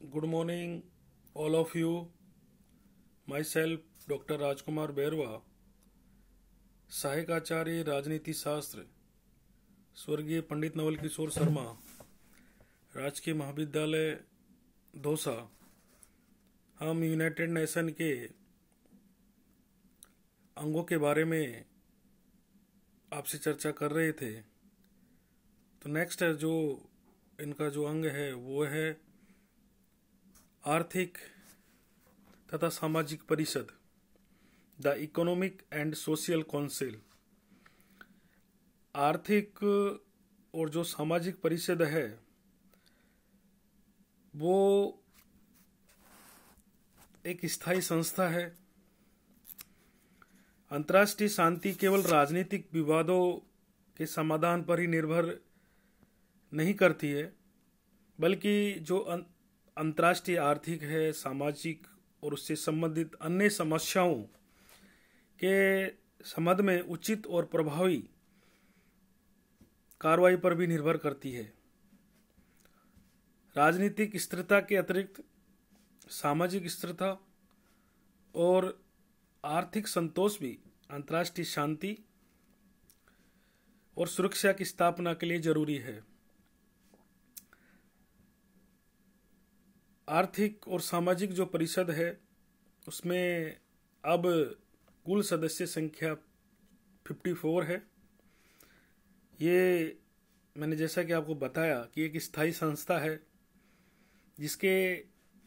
Good morning, all of you. Myself, Dr. Rajkumar Berwa, सहायक आचार्य राजनीति शास्त्र, स्वर्गीय पंडित नवल किशोर शर्मा, राजकीय महाविद्यालय दौसा। हम यूनाइटेड नेशन के अंगों के बारे में आपसे चर्चा कर रहे थे। तो नेक्स्ट है जो इनका जो अंग है वो है आर्थिक तथा सामाजिक परिषद, the economic and social council. आर्थिक और जो सामाजिक परिषद है वो एक स्थायी संस्था है। अंतर्राष्ट्रीय शांति केवल राजनीतिक विवादों के समाधान पर ही निर्भर नहीं करती है, बल्कि जो अंतर्राष्ट्रीय आर्थिक है, सामाजिक और उससे संबंधित अन्य समस्याओं के संबंध में उचित और प्रभावी कार्रवाई पर भी निर्भर करती है। राजनीतिक स्थिरता के अतिरिक्त सामाजिक स्थिरता और आर्थिक संतोष भी अंतर्राष्ट्रीय शांति और सुरक्षा की स्थापना के लिए जरूरी है। आर्थिक और सामाजिक जो परिषद है उसमें अब कुल सदस्य संख्या 54 है। ये मैंने जैसा कि आपको बताया कि एक स्थायी संस्था है जिसके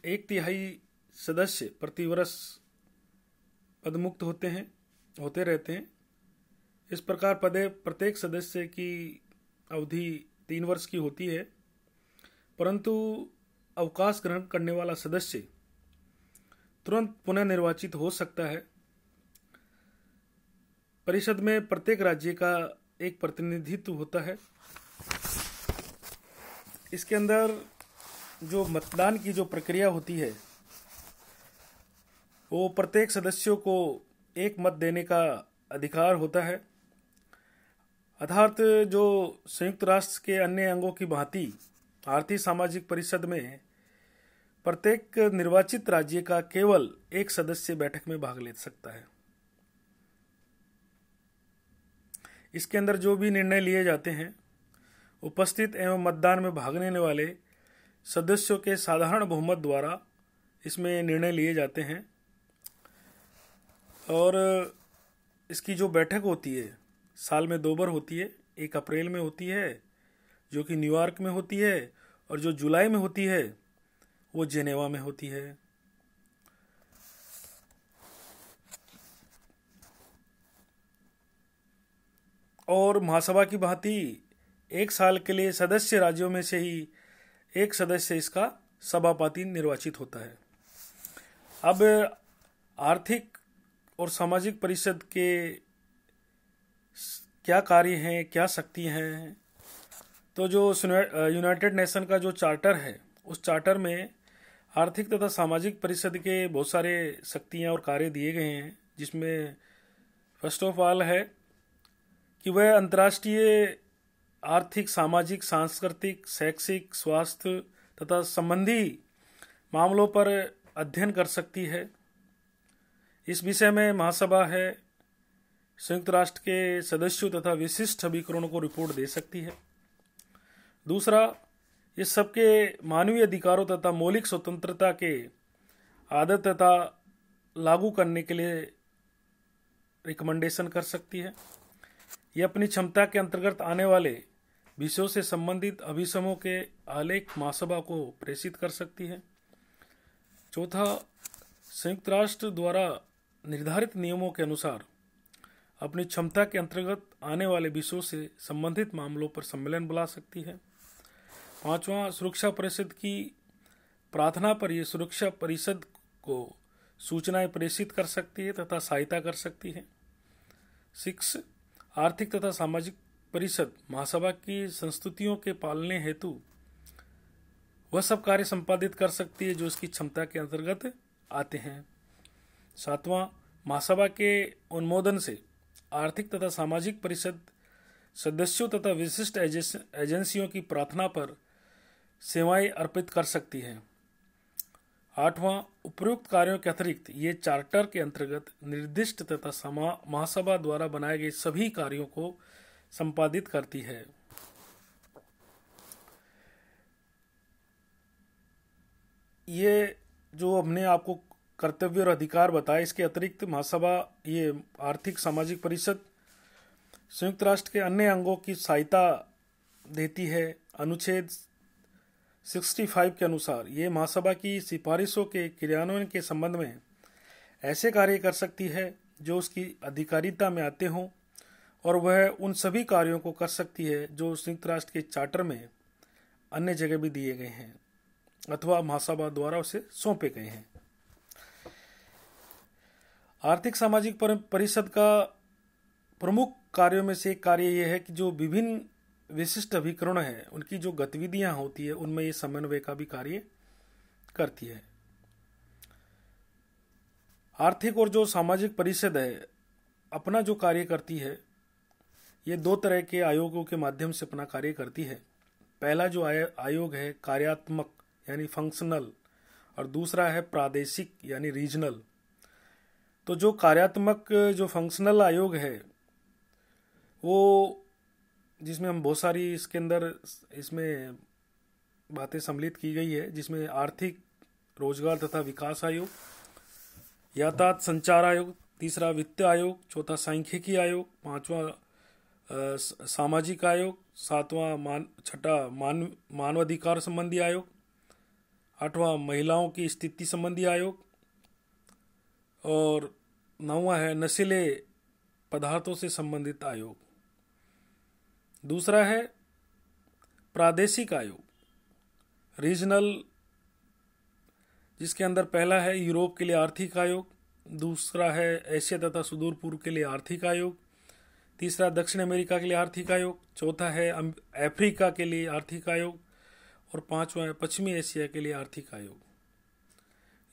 1/3 सदस्य प्रतिवर्ष पदमुक्त होते रहते हैं। इस प्रकार प्रत्येक सदस्य की अवधि 3 वर्ष की होती है, परंतु अवकाश ग्रहण करने वाला सदस्य तुरंत पुनः निर्वाचित हो सकता है। परिषद में प्रत्येक राज्य का एक प्रतिनिधित्व होता है। इसके अंदर जो मतदान की जो प्रक्रिया होती है वो प्रत्येक सदस्यों को एक मत देने का अधिकार होता है। अर्थात जो संयुक्त राष्ट्र के अन्य अंगों की भांति आर्थिक सामाजिक परिषद में प्रत्येक निर्वाचित राज्य का केवल एक सदस्य बैठक में भाग ले सकता है। इसके अंदर जो भी निर्णय लिए जाते हैं उपस्थित एवं मतदान में भाग लेने वाले सदस्यों के साधारण बहुमत द्वारा इसमें निर्णय लिए जाते हैं। और इसकी जो बैठक होती है साल में 2 बार होती है। एक अप्रैल में होती है जो कि न्यूयॉर्क में होती है, और जो जुलाई में होती है वो जेनेवा में होती है। और महासभा की भांति 1 साल के लिए सदस्य राज्यों में से ही एक सदस्य इसका सभापति निर्वाचित होता है। अब आर्थिक और सामाजिक परिषद के क्या कार्य हैं, क्या शक्ति हैं, तो जो यूनाइटेड नेशन का जो चार्टर है उस चार्टर में आर्थिक तथा सामाजिक परिषद के बहुत सारे शक्तियां और कार्य दिए गए हैं, जिसमें फर्स्ट ऑफ ऑल है कि वह अंतर्राष्ट्रीय आर्थिक, सामाजिक, सांस्कृतिक, शैक्षिक, स्वास्थ्य तथा संबंधी मामलों पर अध्ययन कर सकती है। इस विषय में महासभा है संयुक्त राष्ट्र के सदस्यों तथा विशिष्ट अभिकरणों को रिपोर्ट दे सकती है। दूसरा, इस सबके मानवीय अधिकारों तथा मौलिक स्वतंत्रता के आदर तथा लागू करने के लिए रिकमेंडेशन कर सकती है। यह अपनी क्षमता के अंतर्गत आने वाले विषयों से संबंधित अभिसमों के आलेख महासभा को प्रेषित कर सकती है। चौथा, संयुक्त राष्ट्र द्वारा निर्धारित नियमों के अनुसार अपनी क्षमता के अंतर्गत आने वाले विषयों से संबंधित मामलों पर सम्मेलन बुला सकती है। 5वां, सुरक्षा परिषद की प्रार्थना पर यह सुरक्षा परिषद को सूचनाएं प्रेषित कर सकती है तथा सहायता कर सकती है। 6, आर्थिक तथा सामाजिक परिषद महासभा की संस्तुतियों के पालने हेतु वह सब कार्य संपादित कर सकती है जो इसकी क्षमता के अंतर्गत आते हैं। 7वां, महासभा के अनुमोदन से आर्थिक तथा सामाजिक परिषद सदस्यों तथा विशिष्ट एजेंसियों की प्रार्थना पर सेवाएं अर्पित कर सकती है। 8वां, उपरोक्त कार्यों के अतिरिक्त ये चार्टर के अंतर्गत निर्दिष्ट तथा महासभा द्वारा बनाए गए सभी कार्यों को संपादित करती है। ये जो हमने आपको कर्तव्य और अधिकार बताए, इसके अतिरिक्त महासभा ये आर्थिक सामाजिक परिषद संयुक्त राष्ट्र के अन्य अंगों की सहायता देती है। अनुच्छेद 65 के अनुसार ये महासभा की सिफारिशों के क्रियान्वयन के संबंध में ऐसे कार्य कर सकती है जो उसकी अधिकारिता में आते हों, और वह उन सभी कार्यों को कर सकती है जो संयुक्त राष्ट्र के चार्टर में अन्य जगह भी दिए गए हैं अथवा महासभा द्वारा उसे सौंपे गए हैं। आर्थिक सामाजिक परिषद का प्रमुख कार्यों में से एक कार्य यह है कि जो विभिन्न विशिष्ट अभिकरण है उनकी जो गतिविधियां होती है उनमें ये समन्वय का भी कार्य करती है। आर्थिक और जो सामाजिक परिषद है अपना जो कार्य करती है ये दो तरह के आयोगों के माध्यम से अपना कार्य करती है। पहला जो आयोग है कार्यात्मक यानी फंक्शनल, और दूसरा है प्रादेशिक यानी रीजनल। तो जो कार्यात्मक जो फंक्शनल आयोग है वो जिसमें हम बहुत सारी इसके अंदर इसमें बातें सम्मिलित की गई है, जिसमें आर्थिक रोजगार तथा विकास आयोग, यातायात संचार आयोग, तीसरा वित्त आयोग, चौथा सांख्यिकी आयोग, पांचवा सामाजिक आयोग, छठा मानवाधिकार संबंधी आयोग, आठवां महिलाओं की स्थिति संबंधी आयोग, और नौवां है नशीले पदार्थों से संबंधित आयोग। दूसरा है प्रादेशिक आयोग रीजनल, जिसके अंदर पहला है यूरोप के लिए आर्थिक आयोग, दूसरा है एशिया तथा सुदूर पूर्व के लिए आर्थिक आयोग, तीसरा दक्षिण अमेरिका के लिए आर्थिक आयोग, चौथा है अफ्रीका के लिए आर्थिक आयोग, और पांचवा है पश्चिमी एशिया के लिए आर्थिक आयोग।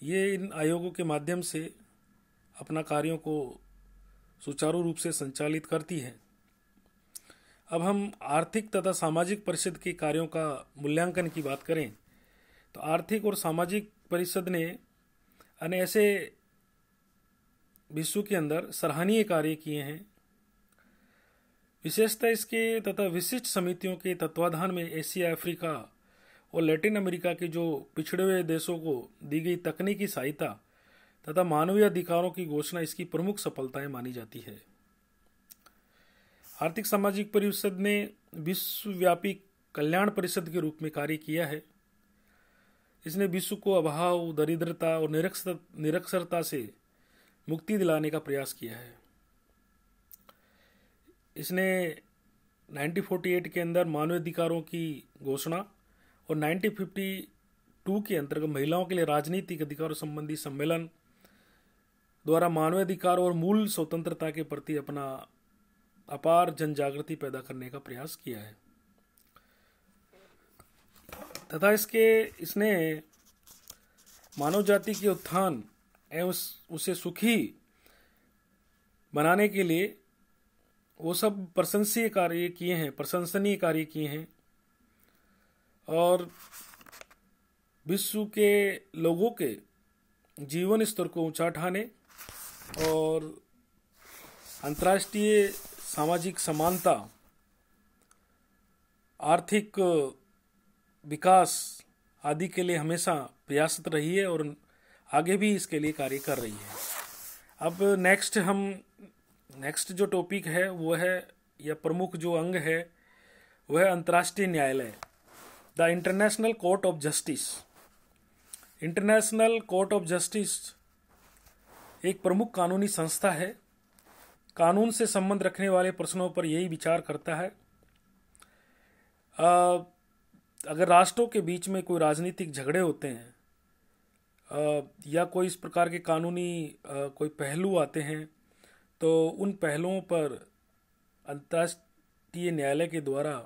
ये इन आयोगों के माध्यम से अपना कार्यों को सुचारू रूप से संचालित करती है। अब हम आर्थिक तथा सामाजिक परिषद के कार्यों का मूल्यांकन की बात करें तो आर्थिक और सामाजिक परिषद ने अन्य ऐसे विश्व के अंदर सराहनीय कार्य किए हैं। विशेषतः इसके तथा विशिष्ट समितियों के तत्वाधान में एशिया, अफ्रीका और लैटिन अमेरिका के जो पिछड़े हुए देशों को दी गई तकनीकी सहायता तथा मानवीय अधिकारों की घोषणा इसकी प्रमुख सफलताएं मानी जाती है। आर्थिक सामाजिक परिषद ने विश्वव्यापी कल्याण परिषद के रूप में कार्य किया है। इसने विश्व को अभाव, दरिद्रता और निरक्षरता से मुक्ति दिलाने का प्रयास किया है। इसने 1948 के अंदर मानवाधिकारों की घोषणा और 1952 के अंतर्गत महिलाओं के लिए राजनीतिक अधिकारों संबंधी सम्मेलन द्वारा मानवाधिकार और मूल स्वतंत्रता के प्रति अपना अपार जन जागृति पैदा करने का प्रयास किया है तथा इसने मानव जाति के उत्थान एवं उसे सुखी बनाने के लिए वो सब प्रशंसनीय कार्य किए हैं और विश्व के लोगों के जीवन स्तर को ऊंचा उठाने और अंतर्राष्ट्रीय सामाजिक समानता, आर्थिक विकास आदि के लिए हमेशा प्रयासरत रही है और आगे भी इसके लिए कार्य कर रही है। अब नेक्स्ट जो टॉपिक है वो है या प्रमुख जो अंग है वह है अंतर्राष्ट्रीय न्यायालय, the international court of justice. International court of justice एक प्रमुख कानूनी संस्था है। कानून से संबंध रखने वाले प्रश्नों पर यही विचार करता है। अगर राष्ट्रों के बीच में कोई राजनीतिक झगड़े होते हैं या कोई इस प्रकार के कानूनी कोई पहलू आते हैं तो उन पहलुओं पर अंतर्राष्ट्रीय न्यायालय के द्वारा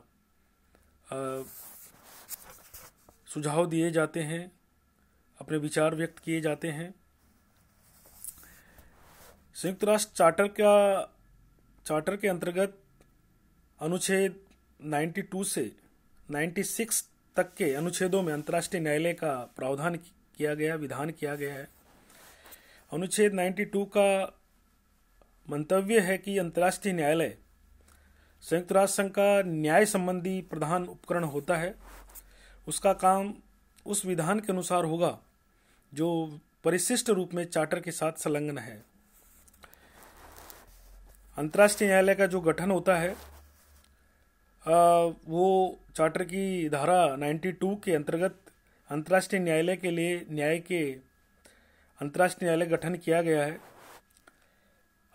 सुझाव दिए जाते हैं, अपने विचार व्यक्त किए जाते हैं। संयुक्त राष्ट्र चार्टर के अंतर्गत अनुच्छेद 92 से 96 तक के अनुच्छेदों में अंतर्राष्ट्रीय न्यायालय का प्रावधान किया गया, विधान किया गया है। अनुच्छेद 92 का मंतव्य है कि अंतर्राष्ट्रीय न्यायालय संयुक्त राष्ट्र संघ का न्याय संबंधी प्रधान उपकरण होता है। उसका काम उस विधान के अनुसार होगा जो परिशिष्ट रूप में चार्टर के साथ संलग्न है। अंतर्राष्ट्रीय न्यायालय का जो गठन होता है वो चार्टर की धारा 92 के अंतर्गत अंतर्राष्ट्रीय न्यायालय के लिए न्याय के अंतर्राष्ट्रीय न्यायालय गठन किया गया है।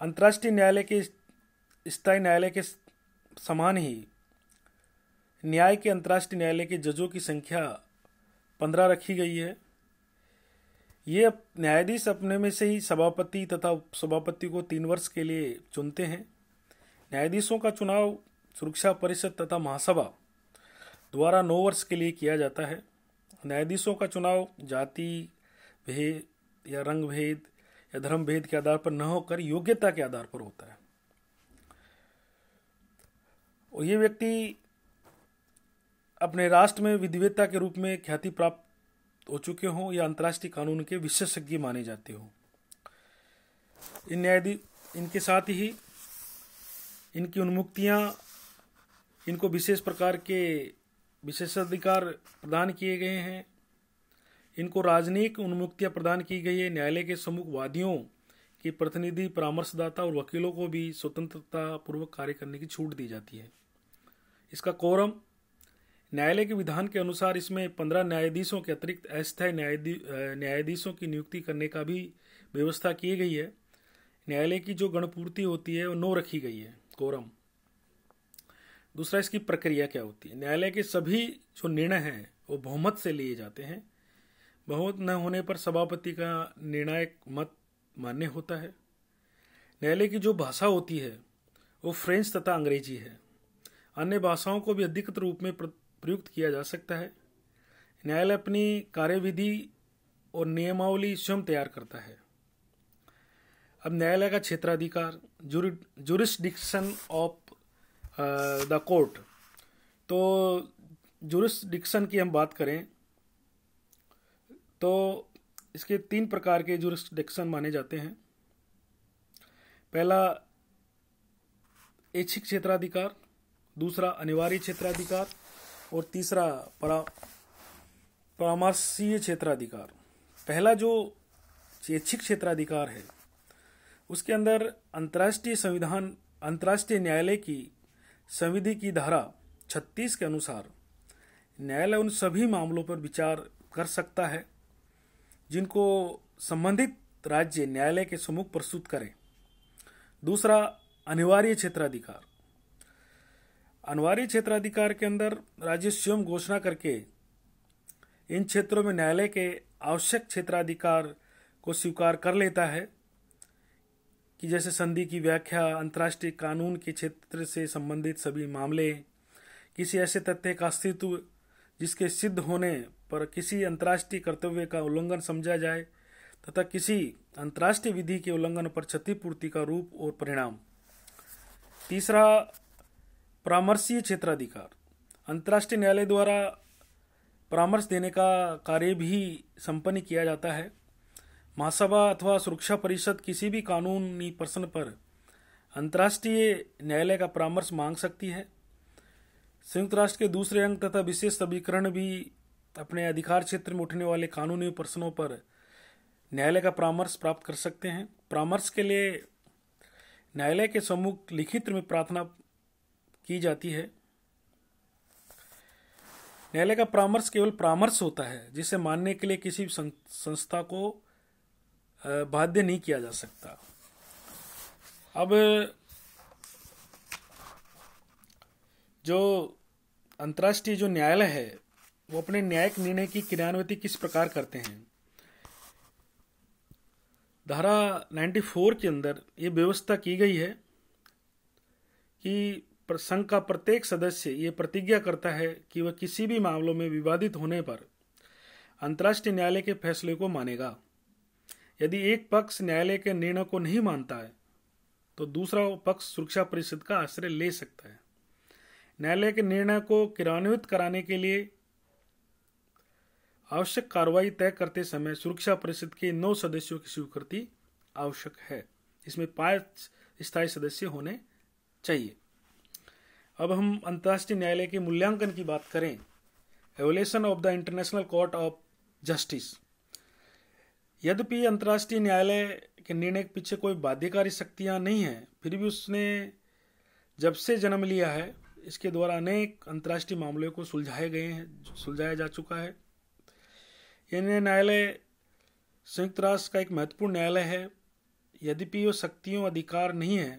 अंतर्राष्ट्रीय न्यायालय के स्थायी न्यायालय के समान ही न्याय के अंतर्राष्ट्रीय न्यायालय के जजों की संख्या 15 रखी गई है। ये न्यायाधीश अपने में से ही सभापति तथा उपसभापति को 3 वर्ष के लिए चुनते हैं। न्यायाधीशों का चुनाव सुरक्षा परिषद तथा महासभा द्वारा 9 वर्ष के लिए किया जाता है। न्यायाधीशों का चुनाव जाति भेद या रंग भेद या धर्म भेद के आधार पर न होकर योग्यता के आधार पर होता है। और ये व्यक्ति अपने राष्ट्र में विधिवेत्ता के रूप में ख्याति प्राप्त हो चुके हों या अंतर्राष्ट्रीय कानून के विशेषज्ञ माने जाते हों। इन न्यायाधीश इनके साथ ही इनकी उन्मुक्तियां इनको विशेष प्रकार के विशेषाधिकार प्रदान किए गए हैं। इनको राजनयिक उन्मुक्तियां प्रदान की गई है। न्यायालय के सम्मुख वादियों के प्रतिनिधि, परामर्शदाता और वकीलों को भी स्वतंत्रता पूर्वक कार्य करने की छूट दी जाती है। इसका कोरम न्यायालय के विधान के अनुसार इसमें 15 न्यायाधीशों के अतिरिक्त अस्थायी न्यायाधीशों की नियुक्ति करने का भी व्यवस्था की गई है। न्यायालय की जो गणपूर्ति होती है वो 9 रखी गई है कोरम। दूसरा, इसकी प्रक्रिया क्या होती है। न्यायालय के सभी जो निर्णय हैं वो बहुमत से लिए जाते हैं। बहुमत न होने पर सभापति का निर्णायक मत मान्य होता है। न्यायालय की जो भाषा होती है वो फ्रेंच तथा अंग्रेजी है। अन्य भाषाओं को भी अधिकृत रूप में प्रयुक्त किया जा सकता है। न्यायालय अपनी कार्यविधि और नियमावली स्वयं तैयार करता है। अब न्यायालय का क्षेत्राधिकार, जुरिस्डिक्शन ऑफ द कोर्ट। तो जुरिस्डिक्शन की हम बात करें तो इसके 3 प्रकार के जुरिस्डिक्शन माने जाते हैं। पहला ऐच्छिक क्षेत्राधिकार, दूसरा अनिवार्य क्षेत्राधिकार और तीसरा परामर्शीय क्षेत्राधिकार। पहला जो ऐच्छिक क्षेत्राधिकार है उसके अंदर अंतर्राष्ट्रीय न्यायालय की संविधि की धारा 36 के अनुसार न्यायालय उन सभी मामलों पर विचार कर सकता है जिनको संबंधित राज्य न्यायालय के सम्मुख प्रस्तुत करे। दूसरा, अनिवार्य क्षेत्राधिकार। अनिवार्य क्षेत्राधिकार के अंदर राज्य स्वयं घोषणा करके इन क्षेत्रों में न्यायालय के आवश्यक क्षेत्राधिकार को स्वीकार कर लेता है कि जैसे संधि की व्याख्या, अंतर्राष्ट्रीय कानून के क्षेत्र से संबंधित सभी मामले, किसी ऐसे तथ्य का अस्तित्व जिसके सिद्ध होने पर किसी अंतर्राष्ट्रीय कर्तव्य का उल्लंघन समझा जाए तथा किसी अंतर्राष्ट्रीय विधि के उल्लंघन पर क्षतिपूर्ति का रूप और परिणाम। तीसरा, परामर्शीय क्षेत्राधिकार। अंतर्राष्ट्रीय न्यायालय द्वारा परामर्श देने का कार्य भी संपन्न किया जाता है। महासभा अथवा सुरक्षा परिषद किसी भी कानूनी प्रश्न पर अंतर्राष्ट्रीय न्यायालय का परामर्श मांग सकती है। संयुक्त राष्ट्र के दूसरे अंग तथा विशेष अभिकरण भी अपने अधिकार क्षेत्र में उठने वाले कानूनी प्रश्नों पर न्यायालय का परामर्श प्राप्त कर सकते हैं। परामर्श के लिए न्यायालय के सम्मुख लिखित में प्रार्थना की जाती है। न्यायालय का परामर्श केवल परामर्श होता है जिसे मानने के लिए किसी संस्था को बाध्य नहीं किया जा सकता। अब जो अंतर्राष्ट्रीय जो न्यायालय है वो अपने न्यायिक निर्णय की क्रियान्विति किस प्रकार करते हैं। धारा 94 के अंदर ये व्यवस्था की गई है कि संघ का प्रत्येक सदस्य ये प्रतिज्ञा करता है कि वह किसी भी मामलों में विवादित होने पर अंतर्राष्ट्रीय न्यायालय के फैसले को मानेगा। यदि एक पक्ष न्यायालय के निर्णय को नहीं मानता है तो दूसरा पक्ष सुरक्षा परिषद का आश्रय ले सकता है। न्यायालय के निर्णय को क्रियान्वित कराने के लिए आवश्यक कार्रवाई तय करते समय सुरक्षा परिषद के 9 सदस्यों की स्वीकृति आवश्यक है। इसमें 5 स्थायी सदस्य होने चाहिए। अब हम अंतर्राष्ट्रीय न्यायालय के मूल्यांकन की बात करें। Evolution of the international court of justice. यद्यपि अंतर्राष्ट्रीय न्यायालय के निर्णय के पीछे कोई बाध्यकारी शक्तियां नहीं है, फिर भी उसने जब से जन्म लिया है इसके द्वारा अनेक अंतर्राष्ट्रीय मामलों को सुलझाया जा चुका है। यह न्यायालय संयुक्त राष्ट्र का एक महत्वपूर्ण न्यायालय है। यद्यपि वो शक्तियों अधिकार नहीं है,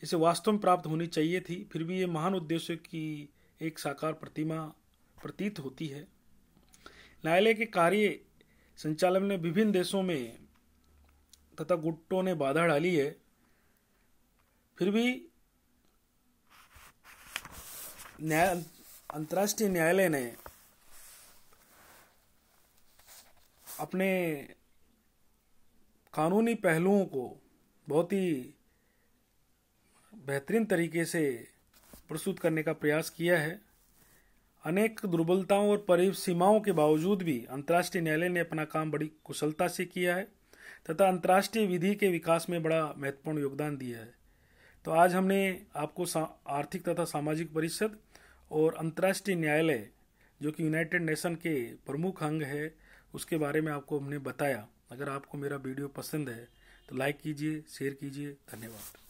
इसे वास्तव में प्राप्त होनी चाहिए थी, फिर भी ये महान उद्देश्यों की एक साकार प्रतिमा प्रतीत होती है। न्यायालय के कार्य संचालन में विभिन्न देशों में तथा गुटों ने बाधा डाली है, फिर भी अंतर्राष्ट्रीय न्यायालय ने अपने कानूनी पहलुओं को बहुत ही बेहतरीन तरीके से प्रस्तुत करने का प्रयास किया है। अनेक दुर्बलताओं और परिसीमाओं के बावजूद भी अंतर्राष्ट्रीय न्यायालय ने अपना काम बड़ी कुशलता से किया है तथा अंतर्राष्ट्रीय विधि के विकास में बड़ा महत्वपूर्ण योगदान दिया है। तो आज हमने आपको आर्थिक तथा सामाजिक परिषद और अंतर्राष्ट्रीय न्यायालय जो कि यूनाइटेड नेशन के प्रमुख अंग है उसके बारे में आपको हमने बताया। अगर आपको मेरा वीडियो पसंद है तो लाइक कीजिए, शेयर कीजिए। धन्यवाद।